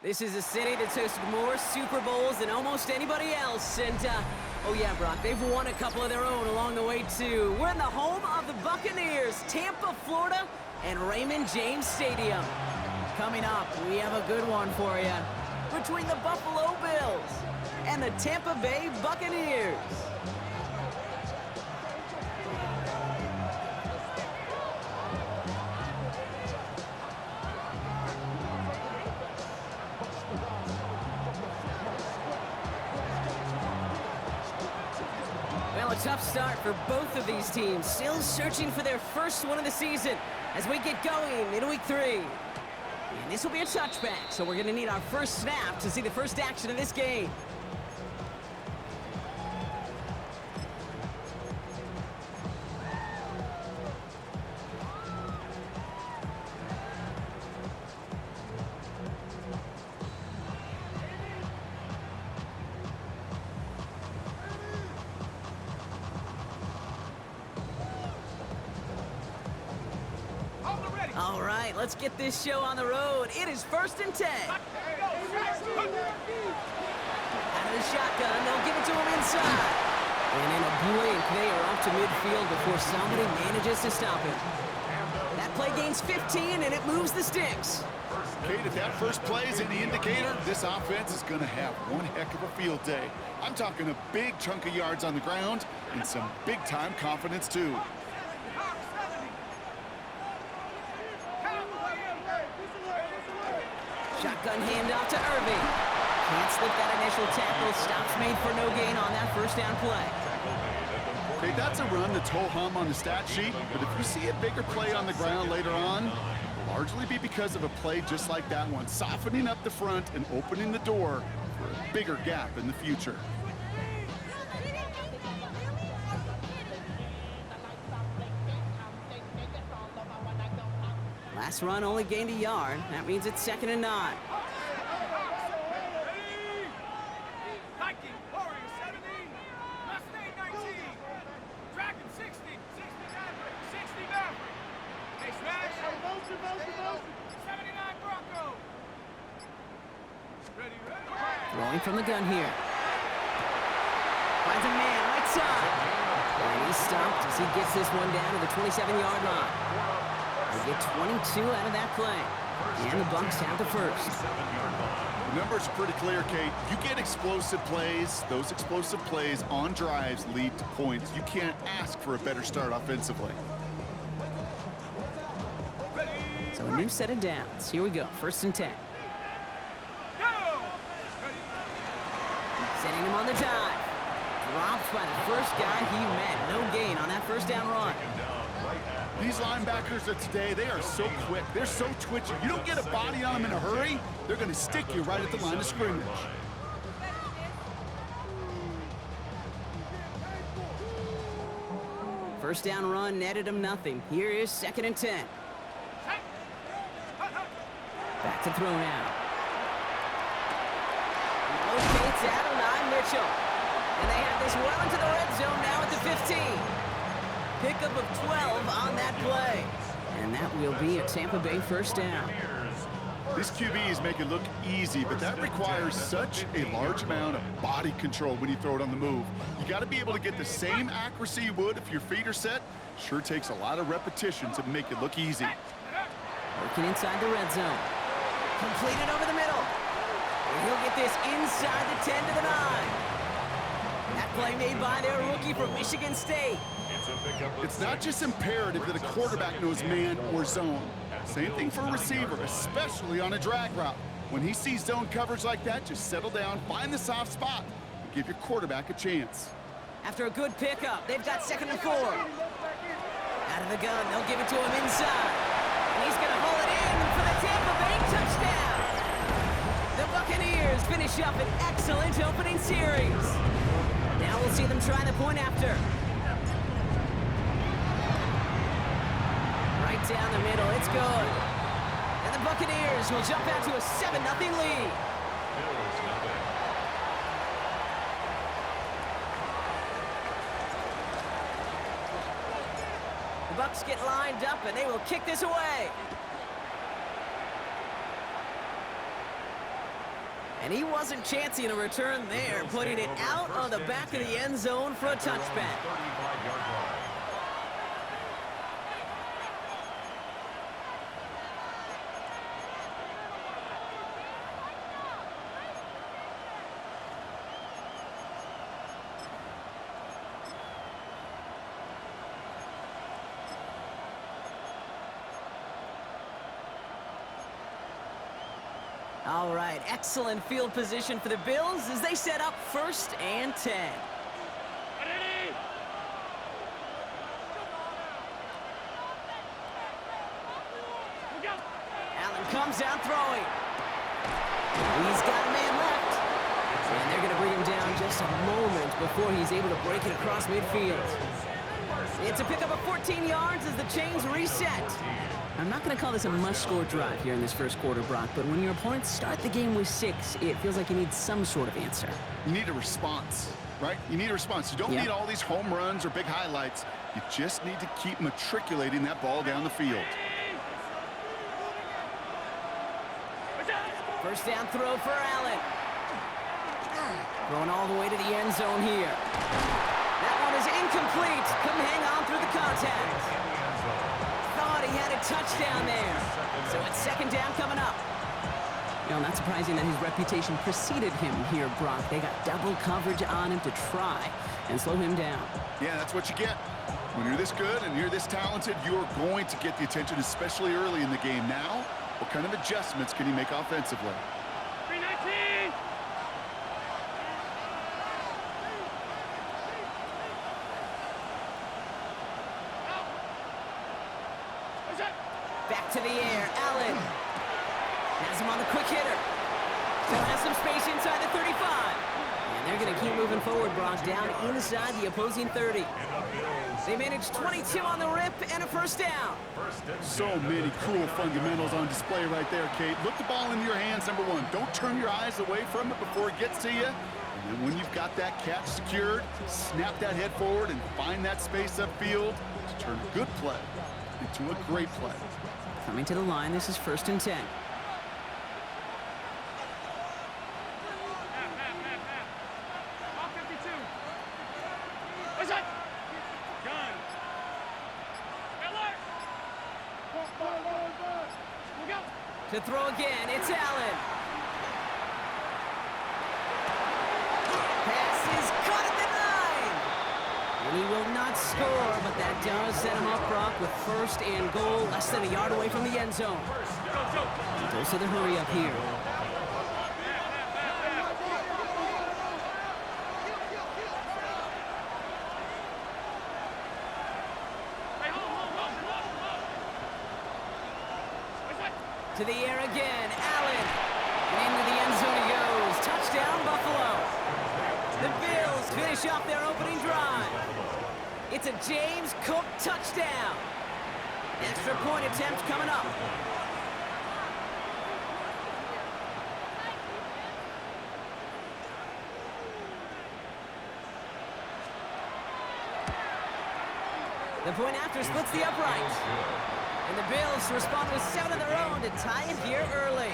This is a city that's hosted more Super Bowls than almost anybody else. And, oh yeah, Brock, they've won a couple of their own along the way, too. We're in the home of the Buccaneers, Tampa, Florida, and Raymond James Stadium. Coming up, we have a good one for you. Between the Buffalo Bills and the Tampa Bay Buccaneers. Well, a tough start for both of these teams. Still searching for their first one of the season as we get going in week 3. And this will be a touchback, so we're going to need our first snap to see the first action of this game. All right, let's get this show on the road. It is 1st and 10. Out of the shotgun, they'll give it to him inside. And in a blink, they are up to midfield before somebody manages to stop him. That play gains 15, and it moves the sticks. Kate, if that first play is any indicator, this offense is going to have one heck of a field day. I'm talking a big chunk of yards on the ground and some big-time confidence, too. Shotgun handoff to Irving. Can't slip that initial tackle. Stops made for no gain on that first down play. Okay, that's a run that's ho-hum on the stat sheet, but if you see a bigger play on the ground later on, it'll largely be because of a play just like that one, softening up the front and opening the door for a bigger gap in the future. Last run only gained a yard. That means it's 2nd and 9. Throwing from the gun here. Finds a man right side. And he's stopped as he gets this one down to the 27-yard line. They get 22 out of that play. And the Bucs have the first. The numbers are pretty clear, Kate. You get explosive plays. Those explosive plays on drives lead to points. You can't ask for a better start offensively. So a new set of downs. Here we go. 1st and 10. Setting him on the dive. Dropped by the first guy he met. No gain on that first down run. These linebackers of today, they are so quick. They're so twitchy. You don't get a body on them in a hurry, they're going to stick you right at the line of scrimmage. First down run netted him nothing. Here is 2nd and 10. Back to throw now. Locates Adonai Mitchell. And they have this well into the red zone now at the 15. Pickup of 12 on that play. And that will be a Tampa Bay first down. These QBs make it look easy, but that requires such a large amount of body control when you throw it on the move. You got to be able to get the same accuracy you would if your feet are set. Sure takes a lot of repetition to make it look easy. Working inside the red zone. Completed over the middle. And he'll get this inside the 10 to the 9. That play made by their rookie from Michigan State. It's not just imperative that a quarterback knows man or zone. Same thing for a receiver, especially on a drag route. When he sees zone coverage like that, just settle down, find the soft spot, and give your quarterback a chance. After a good pickup, they've got 2nd and 4. Out of the gun, they'll give it to him inside. And he's going to haul it in for the Tampa Bay touchdown. The Buccaneers finish up an excellent opening series. Now we'll see them try the point after. Right down the middle, it's good. And the Buccaneers will jump out to a 7-0 lead. The Bucs get lined up and they will kick this away. And he wasn't chancing a return there, putting it out on the back of the end zone for a touchback. All right, excellent field position for the Bills as they set up 1st and 10. Allen comes down throwing. He's got a man left. And they're going to bring him down just a moment before he's able to break it across midfield. It's a pickup of 14 yards as the chains reset. I'm not going to call this a must-score drive here in this first quarter, Brock, but when your opponents start the game with 6, it feels like you need some sort of answer. You need a response, right? You need a response. You don't need all these home runs or big highlights. You just need to keep matriculating that ball down the field. First down throw for Allen. Going all the way to the end zone here. That one is incomplete. Couldn't hang on through the contact. Thought he had a touchdown there. So it's 2nd down coming up. You know, not surprising that his reputation preceded him here, Brock. They got double coverage on him to try and slow him down. Yeah, that's what you get. When you're this good and you're this talented, you're going to get the attention, especially early in the game. Now, what kind of adjustments can he make offensively? 319! Back to the air, Allen. Has him on the quick hitter. Still has some space inside the 35. And they're going to keep moving forward, Brock, down inside the opposing 30. They managed 22 on the rip and a 1st down. So many cool fundamentals on display right there, Kate. Look the ball into your hands, number 1. Don't turn your eyes away from it before it gets to you. And then when you've got that catch secured, snap that head forward and find that space upfield to turn a good play into a great play. Coming to the line, this is 1st and 10. All 52. What's that? Gun. Alert! Look out! To throw again, it's Allen. Pass is caught at the 9. And he will not score, but that does set him up, Brock, with 1st and goal, less than a yard away from the end zone. Goes to the hurry up here. To the air again, Allen. And into the end zone he goes. Touchdown, Buffalo. The Bills finish off their opening drive. It's a James Cook touchdown. Extra point attempt coming up. The point after splits the upright. And the Bills respond with 7 of their own to tie it here early.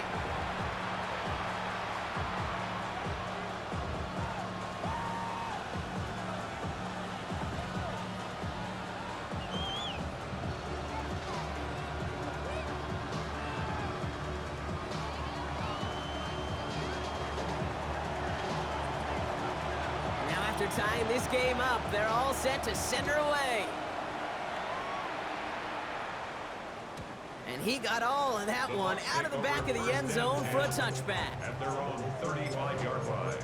Now after tying this game up, they're all set to center away. And he got all of that one out of the back of the end zone for a touchback. At their own 35-yard line.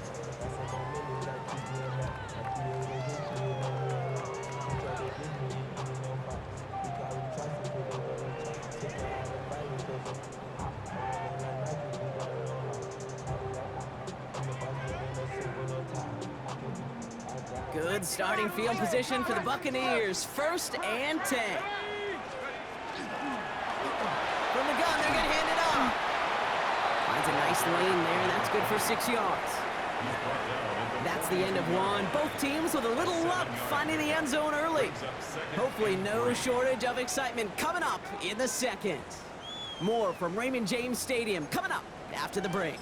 Good starting field position for the Buccaneers. 1st and 10. From the gun, they're going to hand it off. Finds a nice lane there, and that's good for 6 yards. That's the end of one. Both teams with a little luck finding the end zone early. Hopefully no shortage of excitement coming up in the 2nd. More from Raymond James Stadium coming up after the break.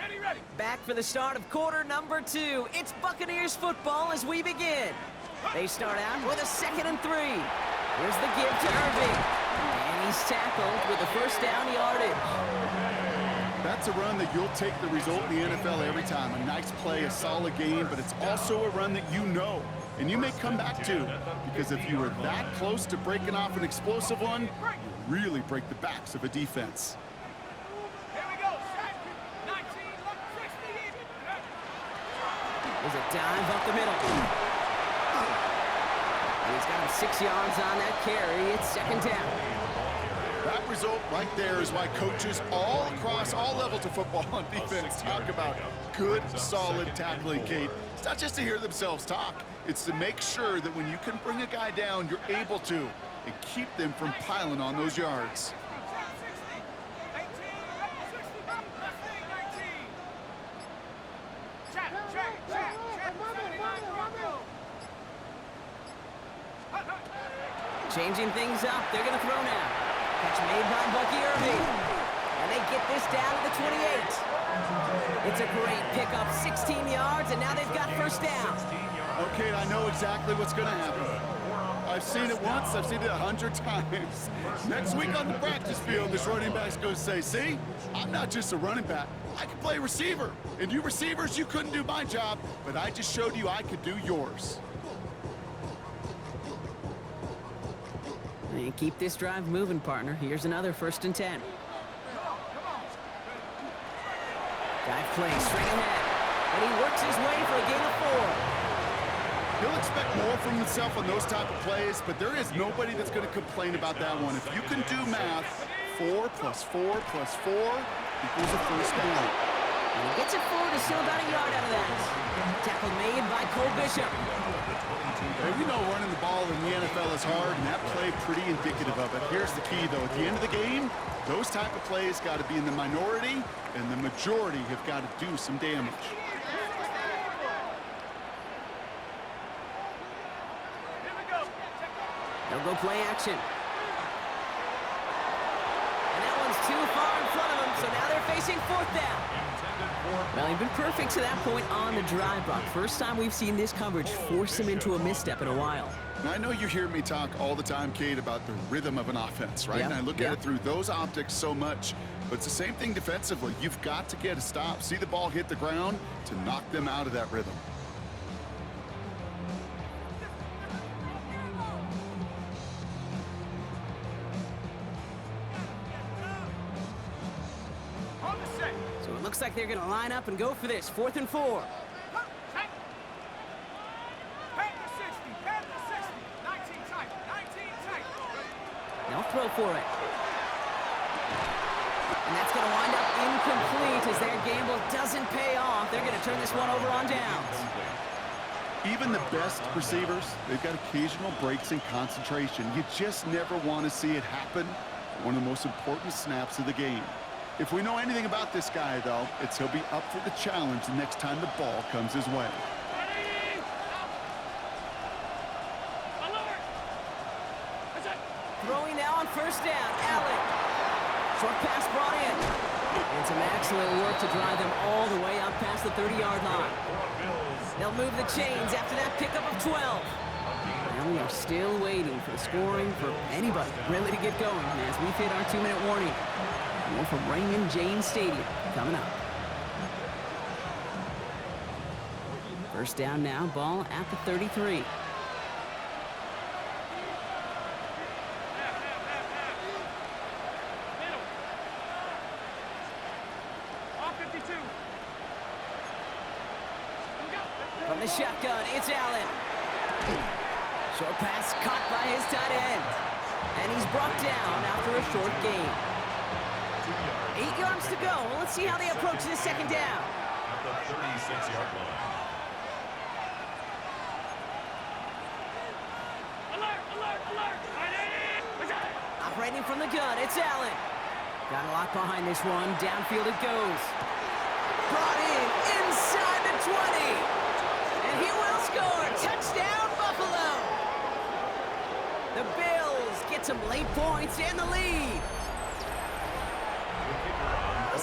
Ready, ready. Back for the start of quarter number 2. It's Buccaneers football as we begin. They start out with a 2nd and 3. Here's the give to Irving. And he's tackled with the first down yardage. That's a run that you'll take the result in the NFL every time. A nice play, a solid game, but it's also a run that you know. And you may come back to, because if you were that close to breaking off an explosive one, you really break the backs of a defense. Here we go. Set. 19, look, 60. There's a dive up the middle. And he's got him 6 yards on that carry. It's 2nd down. That result right there is why coaches all across all levels of football on defense talk about good, solid tackling, Kate. It's not just to hear themselves talk. It's to make sure that when you can bring a guy down, you're able to, and keep them from piling on those yards. Changing things up. They're going to throw now. Catch made by Bucky Irving. And they get this down to the 28. It's a great pickup, 16 yards, and now they've got first down. Okay, I know exactly what's going to happen. I've seen it once, I've seen it 100 times. Next week on the practice field, this running back's going to say, see, I'm not just a running back, I can play receiver. And you receivers, you couldn't do my job, but I just showed you I could do yours. And keep this drive moving, partner. Here's another 1st and 10. Dive play straight ahead. And he works his way for a gain of 4. He'll expect more from himself on those type of plays, but there is nobody that's going to complain about that one. If you can do math, 4 plus 4 plus 4 equals a first down. And he gets it forward to still about a yard out of that. Tackle made by Cole Bishop. Hey, we know running the ball in the NFL is hard, and that play pretty indicative of it. Here's the key, though. At the end of the game, those type of plays got to be in the minority, and the majority have got to do some damage. They'll go play action. And that one's too far in front of them, so now they're facing 4th down. Well, he's been perfect to that point on the drive, Brock. First time we've seen this coverage force him into a misstep in a while. Now, I know you hear me talk all the time, Kate, about the rhythm of an offense, right? Yeah, And I look at it through those optics so much, but it's the same thing defensively. You've got to get a stop, see the ball hit the ground to knock them out of that rhythm. Looks like they're going to line up and go for this. 4th and 4. Panther 60, Panther 60. 19 tight, 19 tight. They'll throw for it. And that's going to wind up incomplete as their gamble doesn't pay off. They're going to turn this one over on downs. Even the best receivers, they've got occasional breaks in concentration. You just never want to see it happen. One of the most important snaps of the game. If we know anything about this guy, though, it's he'll be up for the challenge the next time the ball comes his way. Throwing now on first down, Allen. Short pass brought in. And some excellent work to drive them all the way up past the 30-yard line. They'll move the chains after that pickup of 12. And we are still waiting for the scoring for anybody really to get going as we've hit our 2-minute warning. More from Raymond James Stadium coming up. First down now, ball at the 33. From the shotgun, it's Allen. Short pass caught by his tight end. And he's brought down after a short gain. 8 yards to go. Well, let's see how they approach this 2nd down. At the 36-yard line. Alert, alert, alert. Operating from the gun, it's Allen. Got a lock behind this one. Downfield it goes. Brought in inside the 20. And he will score. Touchdown, Buffalo. The Bills get some late points in the lead.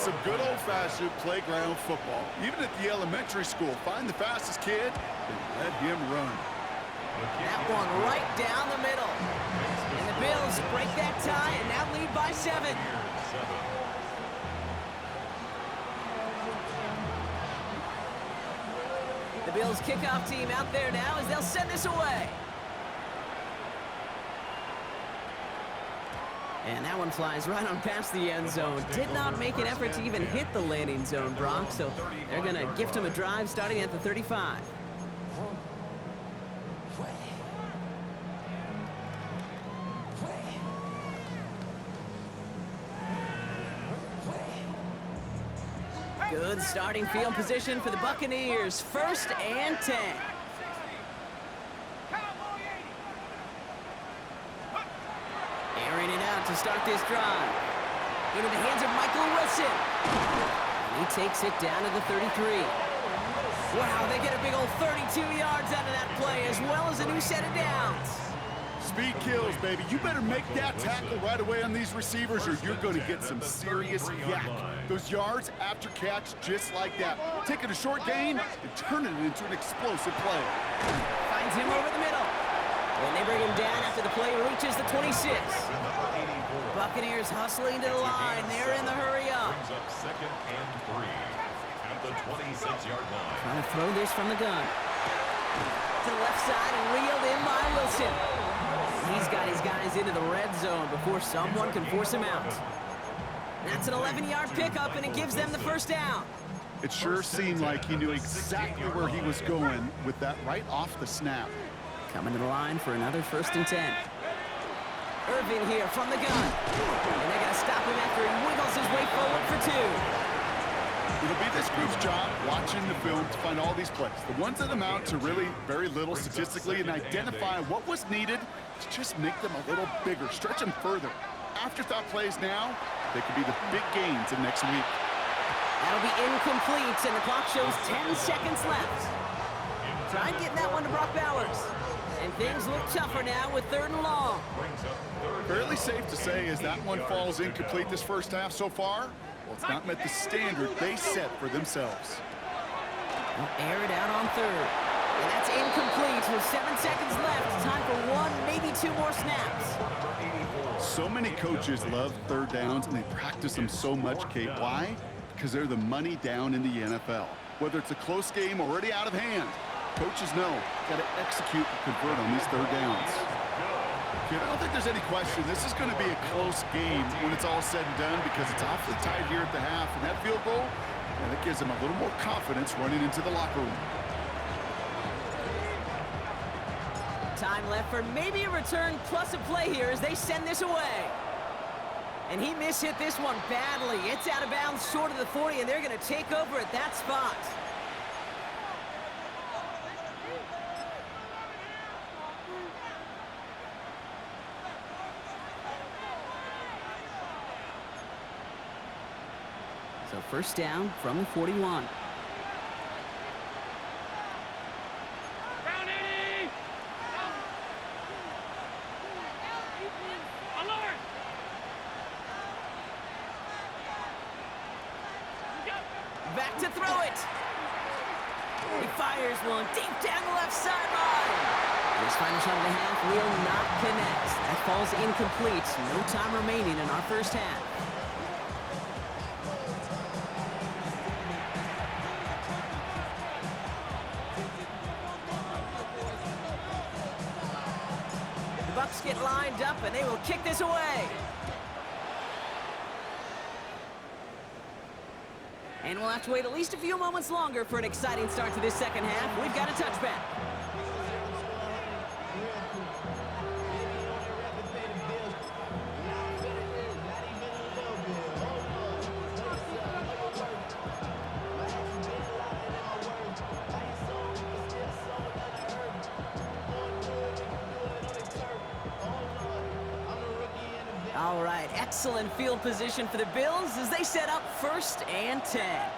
some good old-fashioned playground football. Even at the elementary school, find the fastest kid and let him run. That one right down the middle. And the Bills break that tie and now lead by 7. The Bills kickoff team out there now as they'll send this away. And that one flies right on past the end zone. Did not make an effort to even hit the landing zone, Brock. So they're going to gift him a drive starting at the 35. Good starting field position for the Buccaneers. 1st and 10. Airing it out to start this drive. Into the hands of Michael Wilson. And he takes it down to the 33. Wow, they get a big old 32 yards out of that play, as well as a new set of downs. Speed kills, baby. You better make that tackle right away on these receivers or you're going to get some serious yak. Those yards after catch just like that. Taking a short gain and turning it into an explosive play. Finds him over the middle. And they bring him down after the play reaches the 26. Buccaneers hustling to the line. They're in the hurry up. Brings up 2nd and 3 at the 26-yard line. Trying to throw this from the gun. To the left side and reeled in by Wilson. He's got his guys into the red zone before someone can force him out. That's an 11-yard pickup, and it gives them the 1st down. It sure seemed like he knew exactly where he was going with that right off the snap. Coming to the line for another 1st and 10. Irvin here from the gun. And they're going to stop him after he wiggles his way forward for 2. It'll be this group's job watching the film to find all these plays. The ones that amount to really very little statistically and identify what was needed to just make them a little bigger, stretch them further. Afterthought plays now, they could be the big gains in next week. That'll be incomplete, and the clock shows 10 seconds left. Try getting that one to Brock Bowers. And things look tougher now with 3rd and long. Fairly safe to say as that one falls incomplete this first half so far, well, it's not met the standard they set for themselves. They'll air it out on 3rd. And that's incomplete with 7 seconds left. Time for 1, maybe 2 more snaps. So many coaches love 3rd downs, and they practice them so much, Kate. Why? Because they're the money down in the NFL. Whether it's a close game already out of hand, coaches know got to execute and convert on these 3rd downs. I don't think there's any question this is going to be a close game when it's all said and done because it's awfully tight here at the half, and that field goal, and it gives them a little more confidence running into the locker room. Time left for maybe a return plus a play here as they send this away. And he mishit this one badly. It's out of bounds short of the 40, and they're going to take over at that spot. So 1st down from the 41. Back to throw it. He fires one deep down the left sideline. This final shot of the half will not connect. That falls incomplete. No time remaining in our 1st half. The Bucs get lined up, and they will kick this away. And we'll have to wait at least a few moments longer for an exciting start to this 2nd half. We've got a touchback. All right, excellent field position for the Bills as they set up 1st and 10.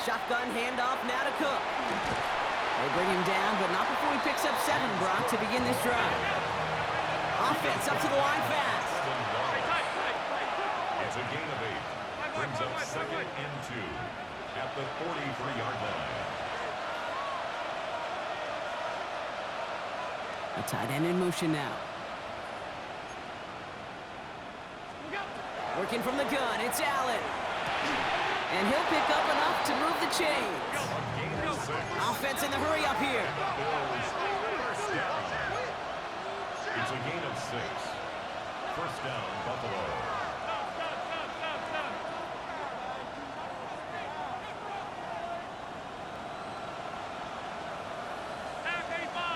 Shotgun handoff now to Cook. They bring him down, but not before he picks up 7, Brock, to begin this drive. Offense up to the line fast. It's a gain of 8. Brings up 2nd and 2 at the 43-yard line. A tight end in motion now. Working from the gun, it's Allen. And he'll pick up enough to move the chains. Offense in the hurry up here. It's a gain of 6. First down, Buffalo.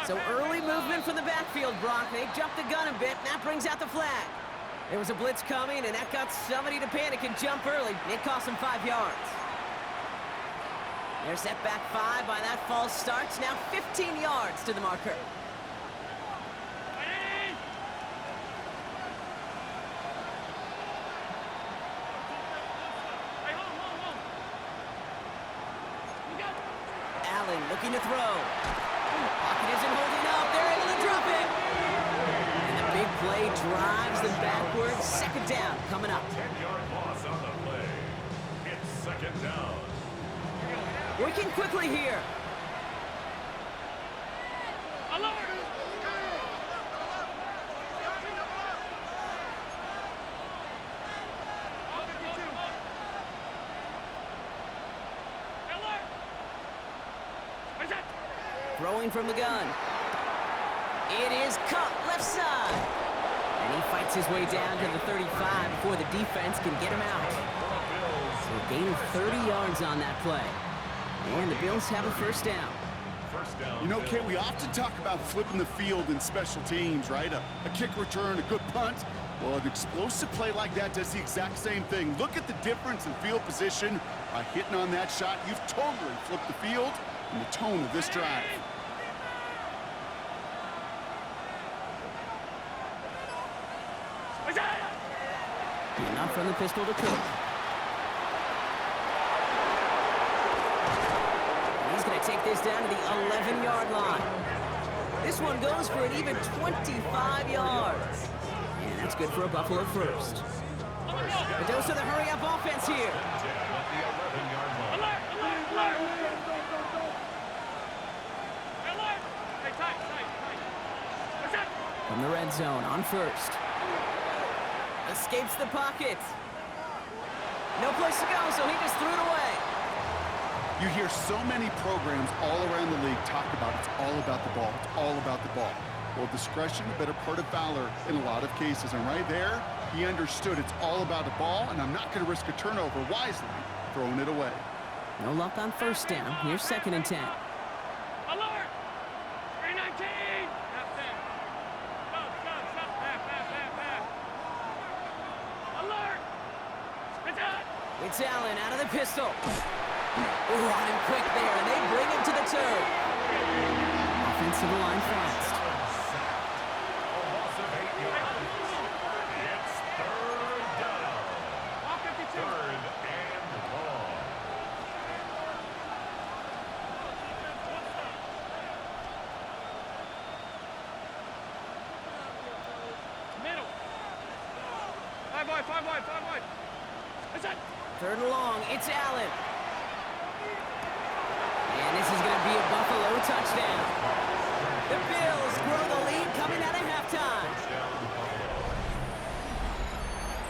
So early movement from the backfield, Brock. They jumped the gun a bit, and that brings out the flag. There was a blitz coming, and that got somebody to panic and jump early. It cost them 5 yards. They're set back 5 by that false start. Now 15 yards to the marker. Allen looking to throw. Pocket isn't holding up. They're able to drop it. And the big play drives them backwards. 2nd down coming up. 10-yard loss on the play. It's 2nd down. Working quickly here. Throwing from the gun. It is cut left side. And he fights his way down to the 35 before the defense can get him out. So a gain of 30 yards on that play. And the Bills have a first down. You know, Kate, we often talk about flipping the field in special teams, right? A kick return, a good punt. Well, an explosive play like that does the exact same thing. Look at the difference in field position. By hitting on that shot, you've totally flipped the field and the tone of this drive. Enough from the pistol to Cook. He's going to take this down to the 11-yard line. This one goes for an even 25 yards. And that's good for a Buffalo first. A dose of the hurry-up offense here. From the red zone on first. Escapes the pocket. No place to go, so he just threw it away. You hear so many programs all around the league talk about it's all about the ball. It's all about the ball. Well, discretion, a better part of valor in a lot of cases. And right there, he understood it's all about the ball, and I'm not going to risk a turnover wisely, throwing it away. No luck on first down. Here's 2nd and 10. Alert! 319! Alert! It's Allen out of the pistol. Ooh, on him quick there, and they bring him to the turf. Offensive line fast. It's 3rd down. 3rd and long. Middle. 5 wide, 5 wide, 5 wide. That's it. 3rd and long, it's Allen. And this is going to be a Buffalo touchdown. The Bills grow the lead coming out of halftime.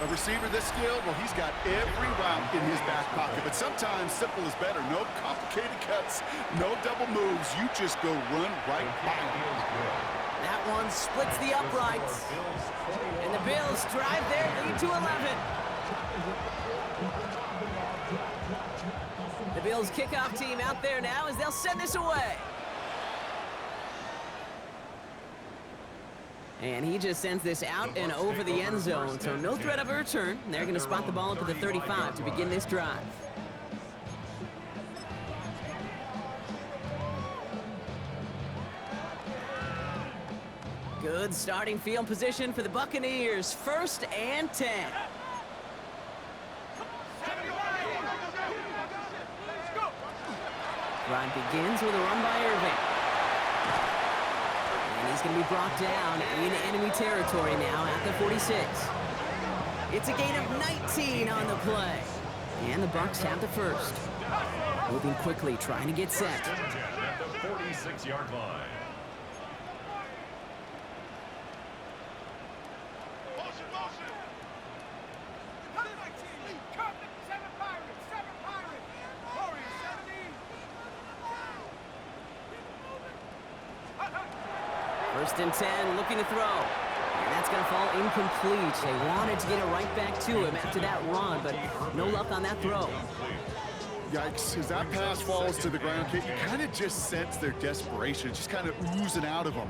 A receiver this skilled, well, he's got every route in his back pocket. But sometimes simple is better. No complicated cuts, no double moves. You just go run right by him. That one splits the uprights. And the Bills drive their lead to 11. The Bills kickoff team out there now as they'll send this away. And he just sends this out and over the end zone, so no threat of a return. They're going to spot the ball up at the 35 to begin this drive. Good starting field position for the Buccaneers. 1st and 10. Drive begins with a run by Irving. And he's going to be brought down in enemy territory now at the 46. It's a gain of 19 on the play. And the Bucs have the first. Moving quickly, trying to get set. At the 46-yard line. First and 10, looking to throw. And that's going to fall incomplete. They wanted to get it right back to him after that run, but no luck on that throw. Yikes, as that pass falls to the ground, you kind of just sense their desperation, just kind of oozing out of them.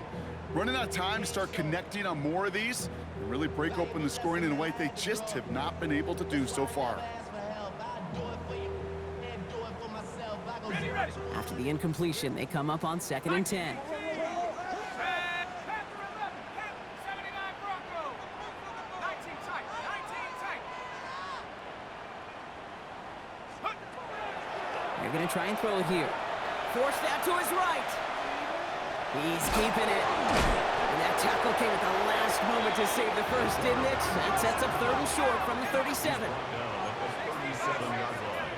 Running out of time to start connecting on more of these and really break open the scoring in a way they just have not been able to do so far. After the incompletion, they come up on 2nd and 10. They're going to try and throw it here. Forced out to his right. He's keeping it. And that tackle came at the last moment to save the first, didn't it? That sets up 3rd and short from the 37. Down at the 37-yard line.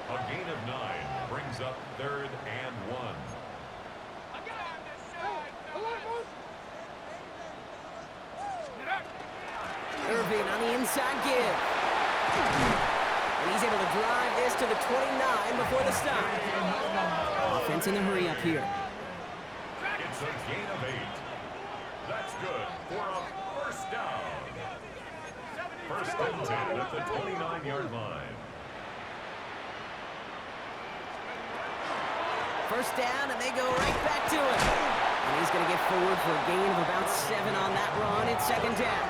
A gain of 9 brings up 3rd and 1. Irving on the inside give. And he's able to drive this to the 29 before the stop. Offense in the hurry up here. It's a gain of 8. That's good for a first down. First and 10 at the 29-yard line. First down, and they go right back to it. And he's going to get forward for a gain of about 7 on that run. It's 2nd down.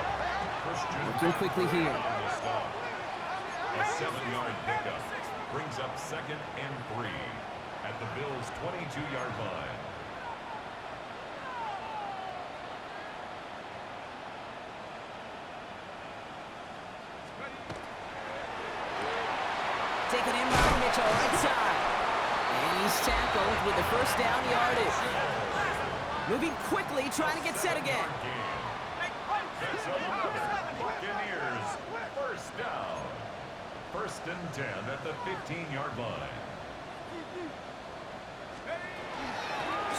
Looking quickly here. A 7-yard pickup brings up 2nd and 3 at the Bills' 22-yard line. Taken in by Mitchell, right side. And he's tackled with the first down yardage. Moving quickly, trying to get set again. That's 11. Buccaneers, first down. First and 10 at the 15-yard line.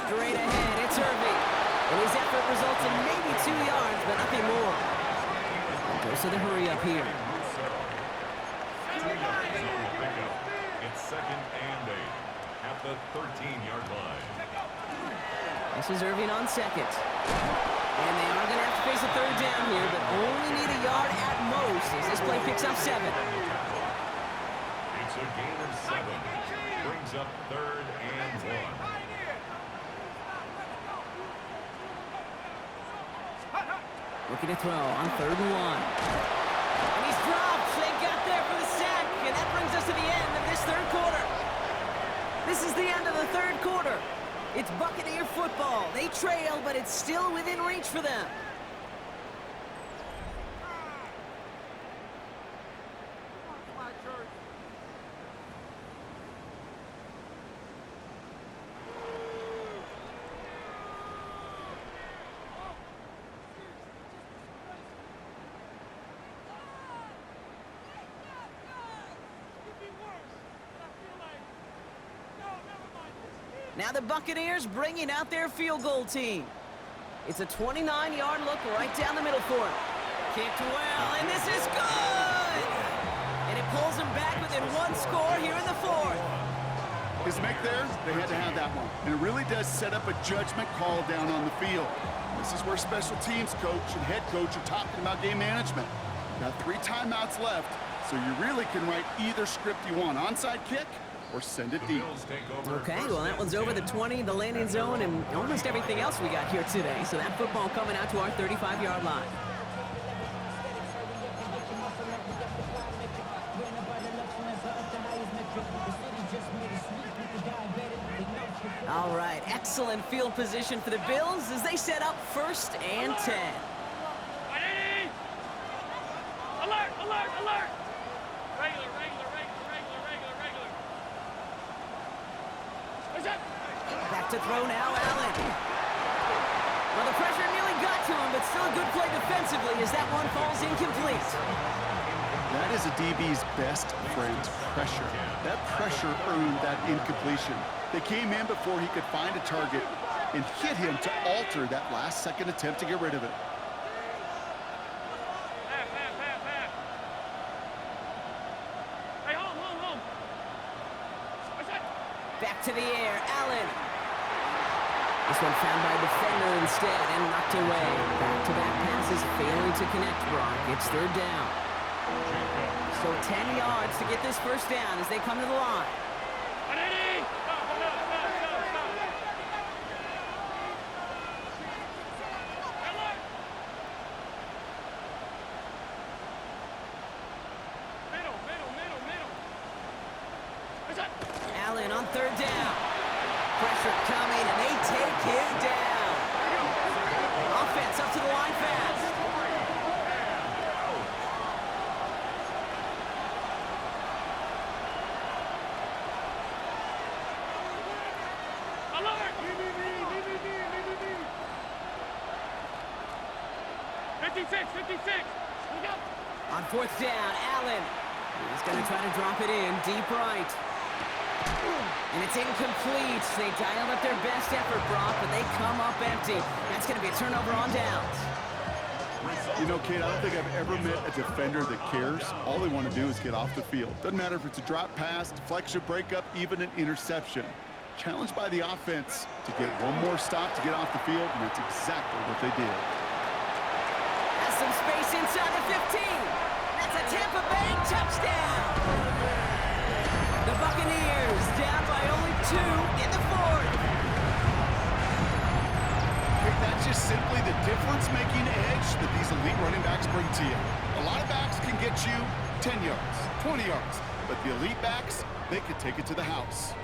Straight ahead, it's Irving. And his effort results in maybe 2 yards, but nothing more. Goes to the hurry up here. 2 yards on the pickup. It's 2nd and 8 at the 13-yard line. This is Irving on 2nd. And they are going to have to face a 3rd down here, but only need a yard at most as this play picks up 7. It's a gain of 7. Brings up 3rd and 1. Looking to throw on 3rd and 1. And he's dropped. They got there for the sack. And that brings us to the end of this 3rd quarter. This is the end of the 3rd quarter. It's Buccaneer football. They trail, but it's still within reach for them. Now the Buccaneers bringing out their field goal team. It's a 29-yard look right down the middle for him. Kicked well, and this is good! And it pulls them back within 1 score here in the 4th. His make there, they had to have that one. And it really does set up a judgment call down on the field. This is where special teams coach and head coach are talking about game management. Got 3 timeouts left, so you really can write either script you want. Onside kick or send it deep. Okay, well, that one's over the 20, the landing zone, and almost everything else we got here today. So that football coming out to our 35-yard line. All right, excellent field position for the Bills as they set up 1st and 10. Alert, alert, alert! Regular, regular, regular, regular, regular, regular. Back to throw now, Allen. Well, the pressure nearly got to him, but still a good play defensively as that one falls incomplete. That is a DB's best friend, pressure. That pressure earned that incompletion. They came in before he could find a target and hit him to alter that last-second attempt to get rid of it. Hey, home. Back to the air, Allen. This one found by a defender instead and knocked away. Back-to-back passes failing to connect, Brock. It's third down. So 10 yards to get this first down as they come to the line. Allen on third down. Pressure coming, and they take him down. Offense up to the line fast. Alert! 56. Look up. On fourth down, Allen. He's going to try to drop it in deep right. And it's incomplete. They dialed up their best effort, Brock, but they come up empty. That's going to be a turnover on downs. You know, Kate, I don't think I've ever met a defender that cares. All they want to do is get off the field. Doesn't matter if it's a drop pass, deflection, breakup, even an interception. Challenged by the offense to get one more stop to get off the field, and that's exactly what they did. Has some space inside the 15. That's a Tampa Bay touchdown. The Buccaneers down by only 2 in the fourth. That's just simply the difference-making edge that these elite running backs bring to you. A lot of backs can get you 10 yards, 20 yards, but the elite backs, they can take it to the house.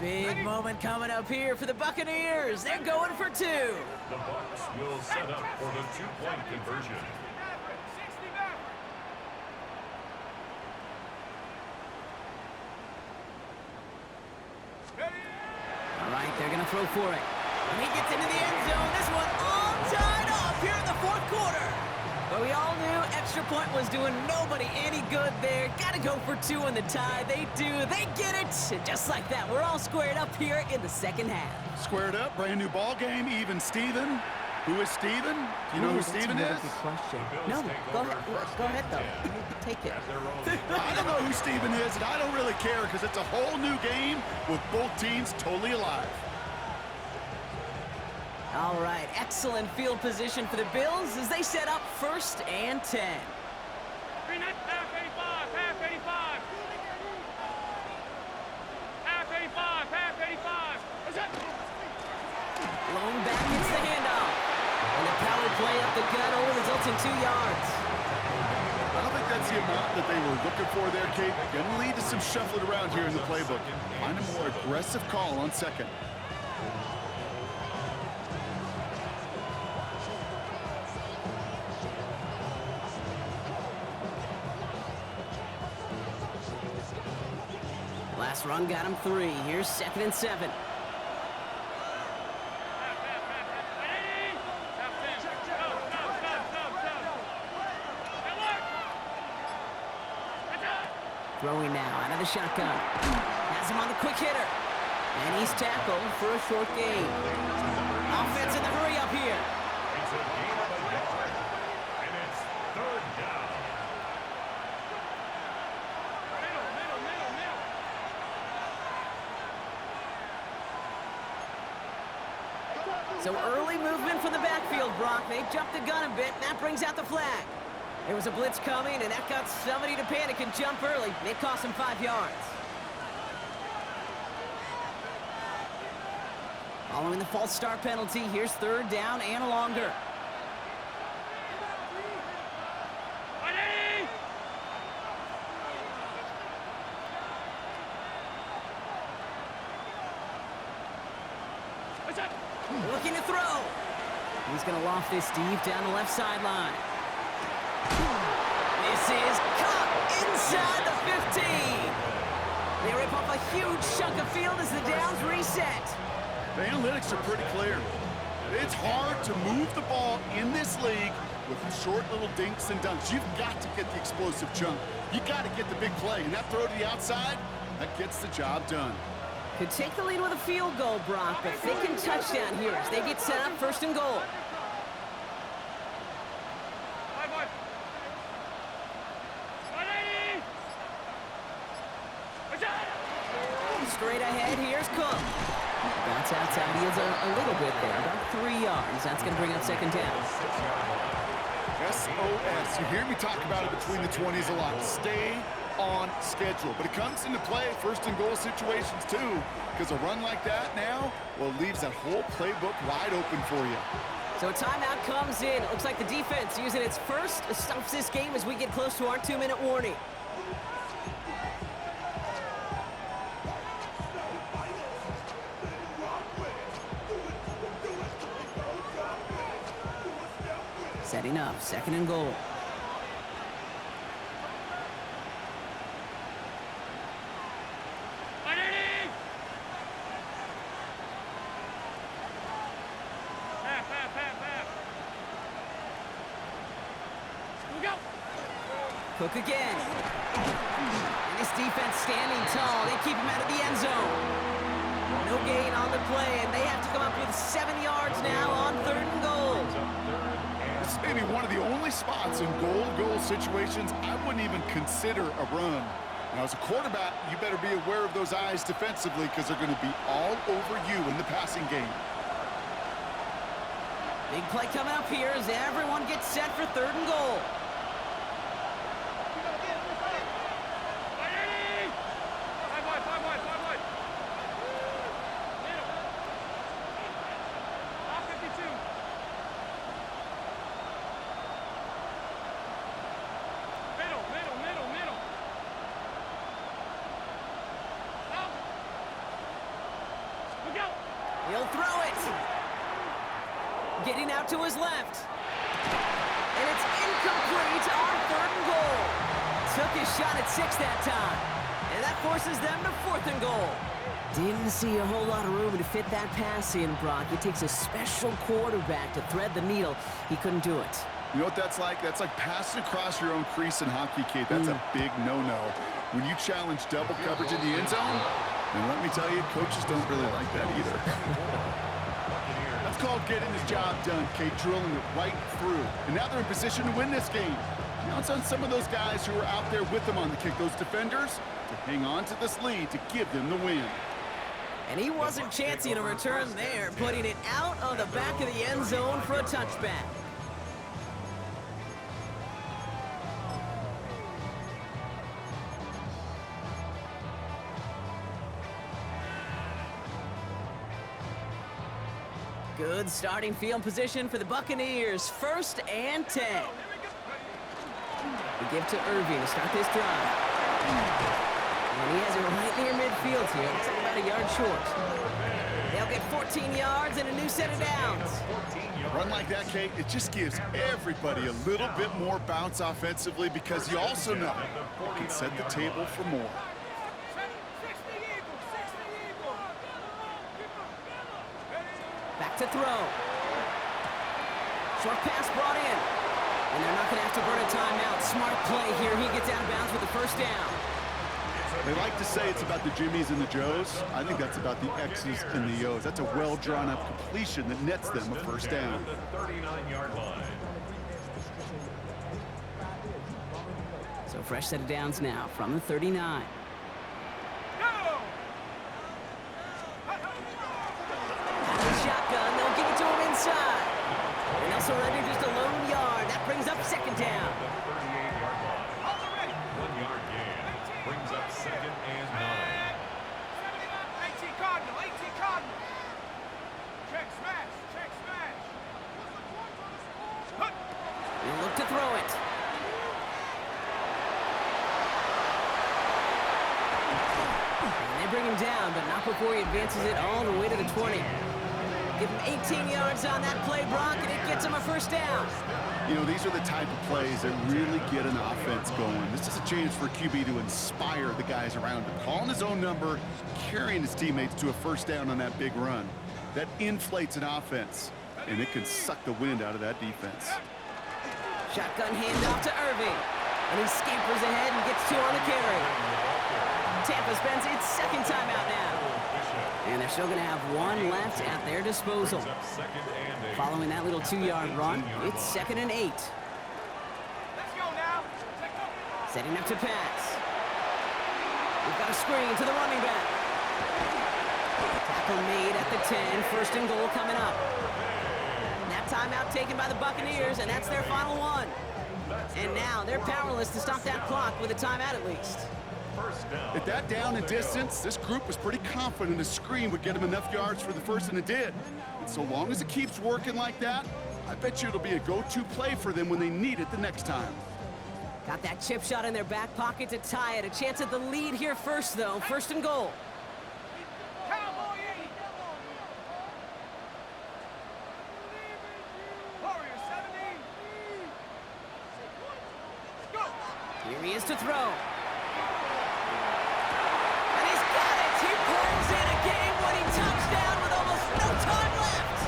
Big moment coming up here for the Buccaneers. They're going for 2. The Bucs will set up for the two-point conversion. All right, they're going to throw for it. And he gets into the end zone. This one all tied up here in the fourth quarter. But we all knew extra point was doing nobody any good there. Got to go for 2 in the tie. They do. They get it. And just like that, we're all squared up here in the second half. Squared up, brand new ball game, even Steven. Who is Steven? Do you know who Steven is? Question. No, go ahead though. Take it. I don't know who Steven is, and I don't really care because it's a whole new game with both teams totally alive. All right, excellent field position for the Bills as they set up 1st and 10. Half 85. Blown back gets the handoff. And the power play up the gut only results in 2 yards. I don't think that's the amount that they were looking for there, Kate. Gonna lead to some shuffling around here in the playbook. Find a more aggressive call on second. Last run got him 3. Here's 2nd and 7. Throwing now out of the shotgun. Has him on the quick hitter. And he's tackled for a short gain. Offense in the hurry up here. It's a gain of a yard, and it's third down. So early movement from the backfield, Brock. They jumped the gun a bit, and that brings out the flag. There was a blitz coming, and that got somebody to panic and jump early. It cost him 5 yards. Following the false start penalty, here's 3rd down and longer. Looking to throw. He's going to loft this deep down the left sideline. This is caught. They rip off a huge chunk of field as the downs reset. The analytics are pretty clear. It's hard to move the ball in this league with short little dinks and dunks. You've got to get the explosive chunk. You got to get the big play. And that throw to the outside, that gets the job done. Could take the lead with a field goal, Brock, but they can touchdown here as they get set up first and goal. Straight ahead, here's Cook. Bounce outside, he is a little bit there, about 3 yards. That's going to bring up second down. SOS. You hear me talk about it between the 20s a lot. Stay on schedule. But it comes into play first and goal situations too, because a run like that now, well, it leaves that whole playbook wide open for you. So a timeout comes in. It looks like the defense using its first stops this game as we get close to our 2-minute warning. Setting up, second and goal. Cook again. And this defense standing tall. They keep him out of the end zone. No gain on the play, and they have to come up with 7 yards now on third and goal. This may be one of the only spots in goal situations I wouldn't even consider a run. Now, as a quarterback, you better be aware of those eyes defensively because they're going to be all over you in the passing game. Big play coming up here as everyone gets set for third and goal. He'll throw it. Getting out to his left. And it's incomplete on third and goal. Took his shot at 6 that time. And that forces them to fourth and goal. Didn't see a whole lot of room to fit that pass in, Brock. It takes a special quarterback to thread the needle. He couldn't do it. You know what that's like? That's like passing across your own crease in hockey, Kate. That's a big no-no. When you challenge double coverage in the end zone, and let me tell you, coaches don't really like that either. That's called getting his job done, Kate, drilling it right through. And now they're in position to win this game. Now it's on some of those guys who are out there with them on the kick, those defenders, to hang on to this lead to give them the win. And he wasn't chancing a return there, putting it out of the back of the end zone for a touchback. Good starting field position for the Buccaneers. 1st and 10. The give to Irving to start this drive. And he has it right near midfield here. Looks like about a yard short. They'll get 14 yards and a new set of downs. A run like that, Kate, it just gives everybody a little bit more bounce offensively because you also know you can set the table for more. Back to throw. Short pass brought in. And they're not going to have to burn a timeout. Smart play here. He gets out of bounds with the first down. They like to say it's about the Jimmies and the Joes. I think that's about the X's and the O's. That's a well-drawn-up completion that nets them a first down. 39-yard line. So fresh set of downs now from the 39. Shotgun, they'll give it to him inside. And they'll surrender just a lone yard. That brings up second down. 38-yard line. 1 yard gain. Brings up 2nd and 9. 18 Cardinal, 18 Cardinal. Check smash, check smash. He'll look to throw it. And they bring him down, but not before he advances it all the way to the 20. Give him 18 yards on that play, Brock, and it gets him a first down. You know, these are the type of plays that really get an offense going. This is a chance for QB to inspire the guys around him. Calling his own number, carrying his teammates to a first down on that big run. That inflates an offense, and it can suck the wind out of that defense. Shotgun handoff to Irving. And he scampers ahead and gets 2 on the carry. Tampa spends its second timeout now. And they're still going to have 1 left at their disposal. Following that little 2-yard run, it's 2nd and 8. Let's go now. Setting up to pass. We've got a screen to the running back. Tackle made at the 10. 1st and goal coming up. That timeout taken by the Buccaneers, and that's their final one. And now they're powerless to stop that clock with a timeout at least. At that down and distance, this group was pretty confident a screen would get them enough yards for the first, and it did. And so long as it keeps working like that, I bet you it'll be a go-to play for them when they need it the next time. Got that chip shot in their back pocket to tie it. A chance at the lead here first, though. 1st and goal. Here he is to throw. And he's got it! He pulls in a game-winning touchdown with almost no time left!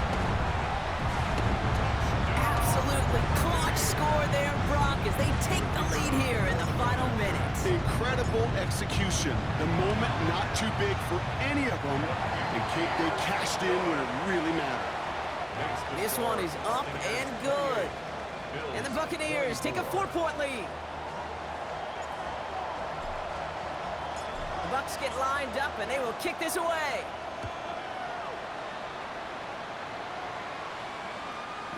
Absolutely clutch score there, Brock, as they take the lead here in the final minutes. Incredible execution. The moment not too big for any of them, and they cashed in when it really mattered. This one is up and good. And the Buccaneers take a 4-point lead. The Bucs get lined up, and they will kick this away.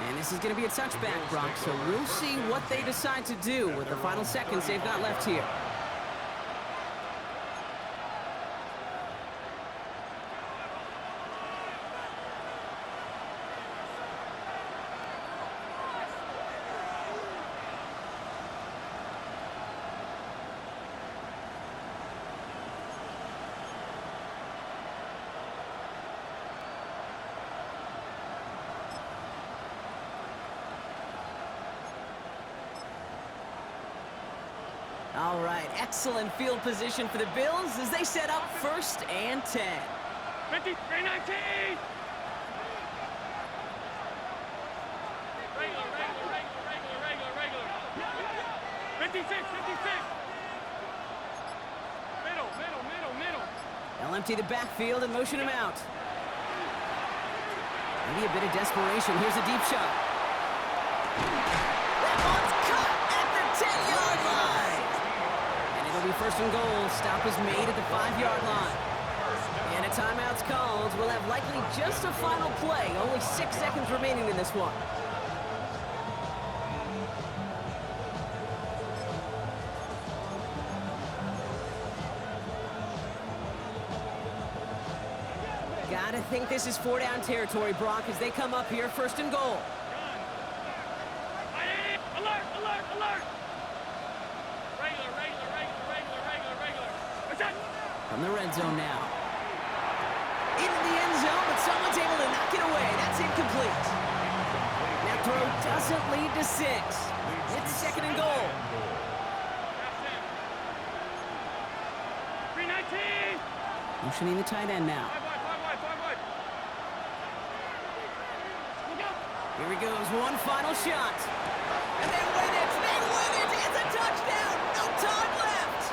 And this is going to be a touchback, Brock, so we'll see what they decide to do with the final seconds they've got left here. All right, excellent field position for the Bills as they set up 1st and 10. 53-19. Regular. 56. Middle. They'll empty the backfield and motion him out. Maybe a bit of desperation. Here's a deep shot. That one's caught at the 10-yard line. And it'll be 1st and goal. Stop is made at the 5-yard line. And a timeout's called. We'll have likely just a final play. Only 6 seconds remaining in this one. Gotta think this is 4-down territory, Brock, as they come up here 1st and goal. Alert. Regular. What's that? From the red zone now. Into the end zone, but someone's able to knock it away. That's incomplete. That throw doesn't lead to 6. It's 2nd and goal. 319. Motioning the tight end now. 5 wide. Here he goes, one final shot. And they win it! It's a touchdown! No time left!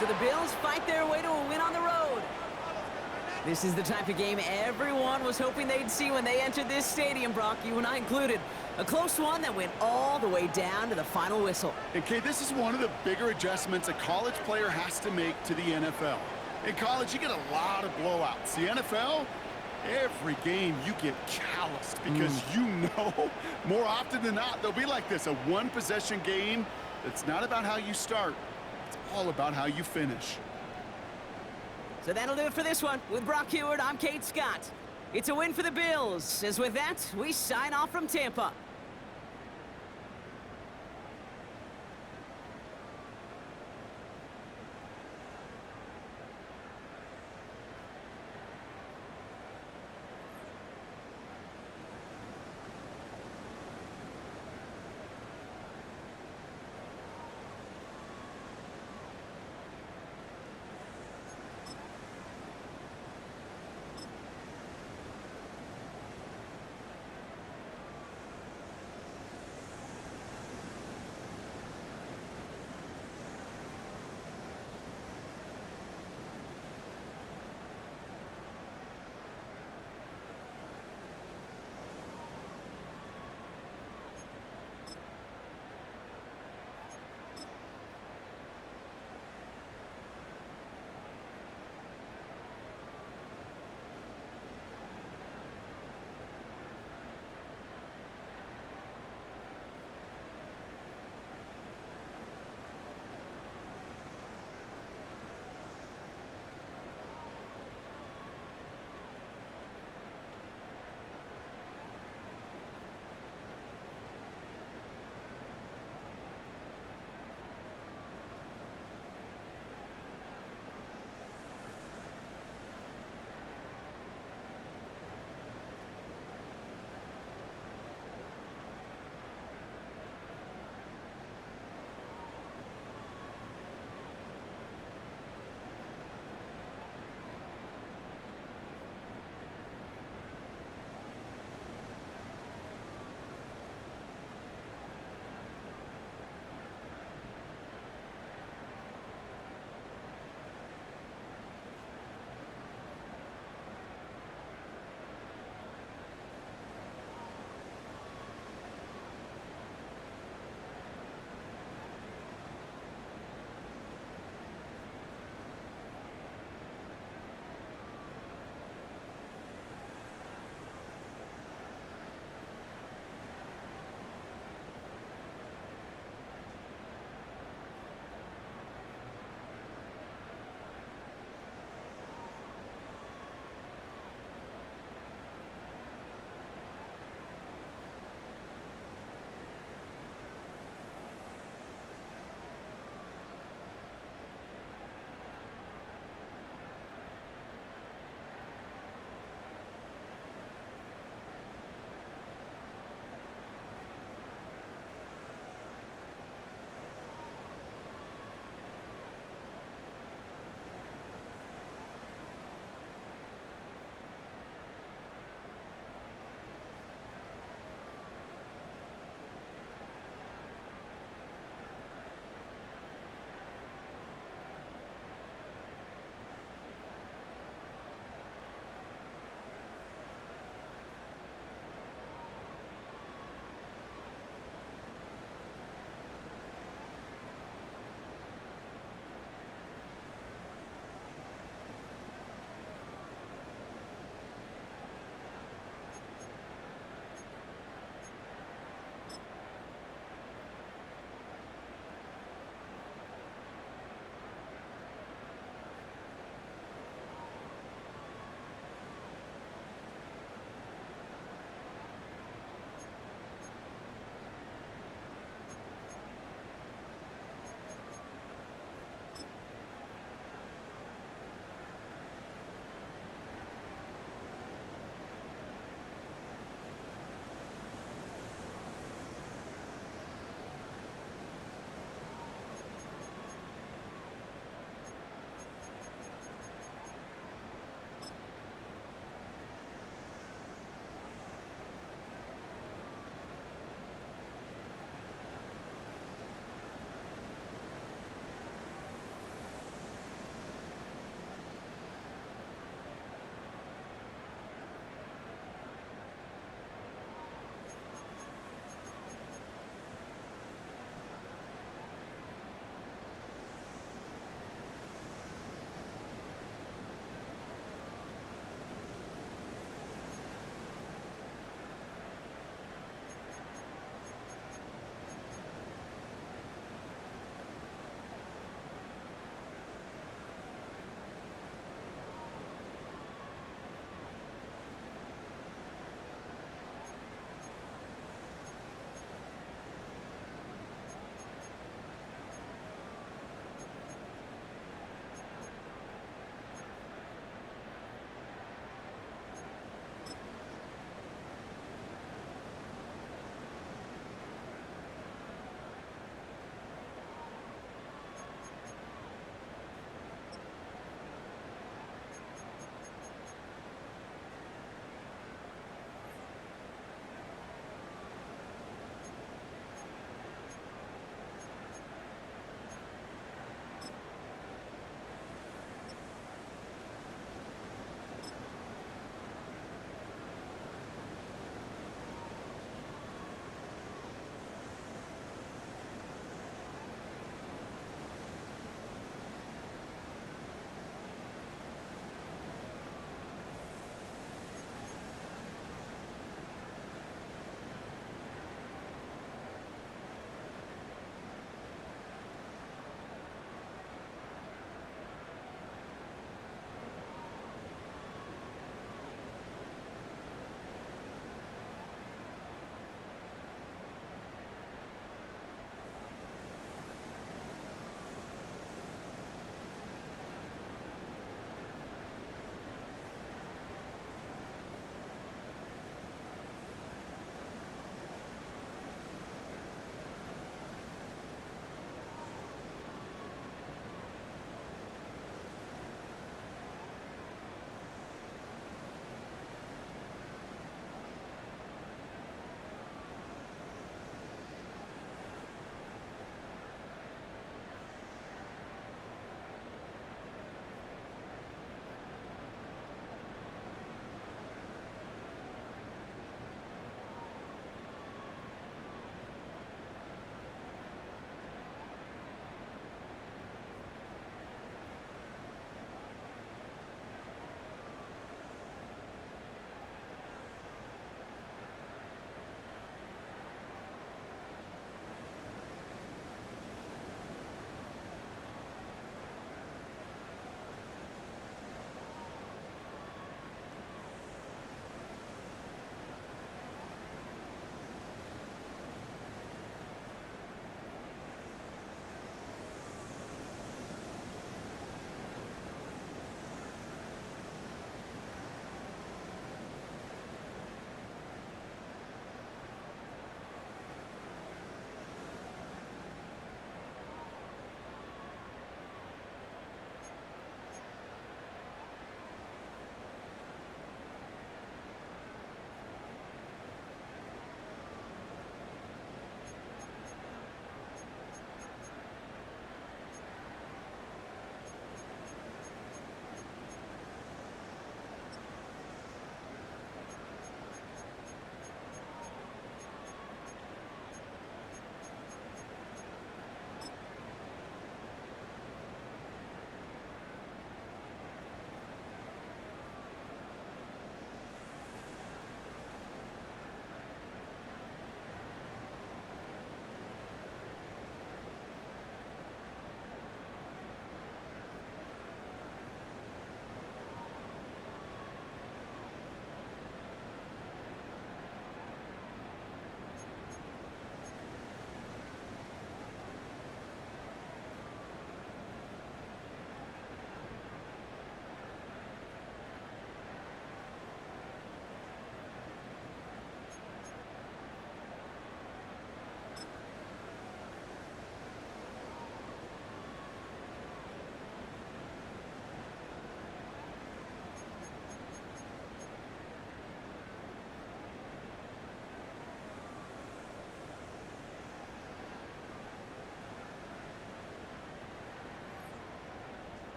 So the Bills fight their way to a win on the road. This is the type of game everyone was hoping they'd see when they entered this stadium, Brock, you and I included. A close one that went all the way down to the final whistle. And Kay, this is one of the bigger adjustments a college player has to make to the NFL. In college, you get a lot of blowouts. The NFL, every game you get calloused because you know more often than not they'll be like this, a one-possession game. It's not about how you start. It's all about how you finish. So that'll do it for this one. With Brock Heward, I'm Kate Scott. It's a win for the Bills. As with that, we sign off from Tampa.